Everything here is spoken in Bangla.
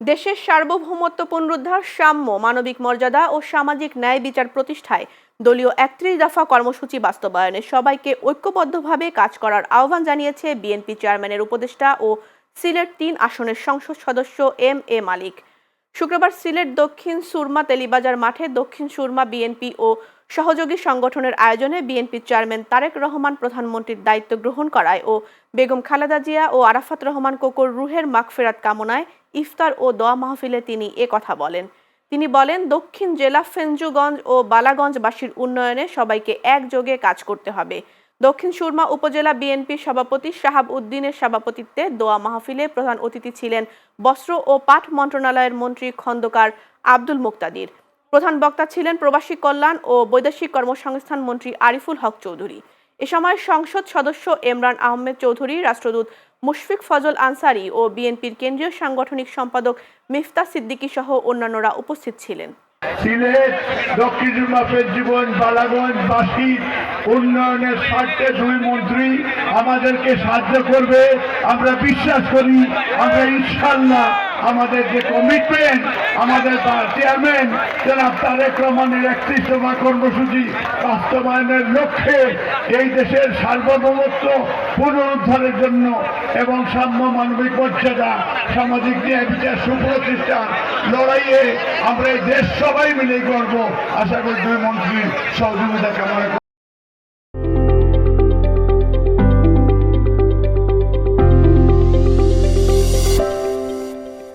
দেশের সার্বভৌমত্ব পুনরুদ্ধার, সাম্য, মানবিক মর্যাদা ও সামাজিক ন্যায় বিচার প্রতিষ্ঠায় দলীয় ৩১ দফা কর্মসূচি বাস্তবায়নে সবাইকে ঐক্যবদ্ধভাবে কাজ করার আহ্বান জানিয়েছে বিএনপি চেয়ারম্যানের উপদেষ্টা ও সিলেট ৩ আসনের সংসদ সদস্য এম এ মালিক। শুক্রবার সিলেট দক্ষিণ সুরমা তেলিবাজার মাঠে দক্ষিণ সুরমা বিএনপি ও সহযোগী সংগঠনের আয়োজনে বিএনপি চেয়ারম্যান তারেক রহমান প্রধানমন্ত্রীর দায়িত্ব গ্রহণ করায় ও বেগম খালেদা জিয়া ও আরাফাত রহমান কোকোর রুহের মাগফিরাত কামনায় ইফতার ও দোয়া মাহফিলে তিনি কথা বলেন। তিনি বলেন, দক্ষিণ জেলা ফেঞ্জুগঞ্জ ও বালাগঞ্জবাসীর উন্নয়নে সবাইকে একযোগে কাজ করতে হবে। দক্ষিণ সুরমা উপজেলা বিএনপির সভাপতি শাহাব উদ্দিনের সভাপতিত্বে দোয়া মাহফিলে প্রধান অতিথি ছিলেন বস্ত্র ও পাট মন্ত্রণালয়ের মন্ত্রী খন্দকার আব্দুল মুক্তাদির। প্রধান বক্তা ছিলেন প্রবাসী কল্যাণ ও বৈদেশিক কর্মসংস্থান মন্ত্রী আরিফুল হক চৌধুরী। এ সময় সংসদ সদস্য এমরান আহমেদ চৌধুরী, রাষ্ট্রদূত মুশফিক ফজল আনসারী ও বিএনপির কেন্দ্রীয় সাংগঠনিক সম্পাদক মিফতা সিদ্দিকী সহ অন্যান্যরা উপস্থিত ছিলেন। সিলেট দক্ষিণ জীবন বালাগঞ্জবাসীর উন্নয়নের স্বার্থে দুই মন্ত্রী আমাদেরকে সাহায্য করবে, আমরা বিশ্বাস করি। আমরা ইনশাআল্লাহ আমাদের যে কমিটমেন্ট, আমাদের চেয়ারম্যান জনাব তারেক রহমানের ৩১ দফা কর্মসূচি বাস্তবায়নের লক্ষ্যে এই দেশের সার্বভৌমত্ব পুনরুদ্ধারের জন্য এবং সাম্য, মানবিক মর্যাদা, সামাজিক ন্যায় বিচার সুপ্রতিষ্ঠার লড়াইয়ে আমরা এই দেশ সবাই মিলে করব। আশা করি দুই মন্ত্রীর সহযোগিতা কামনা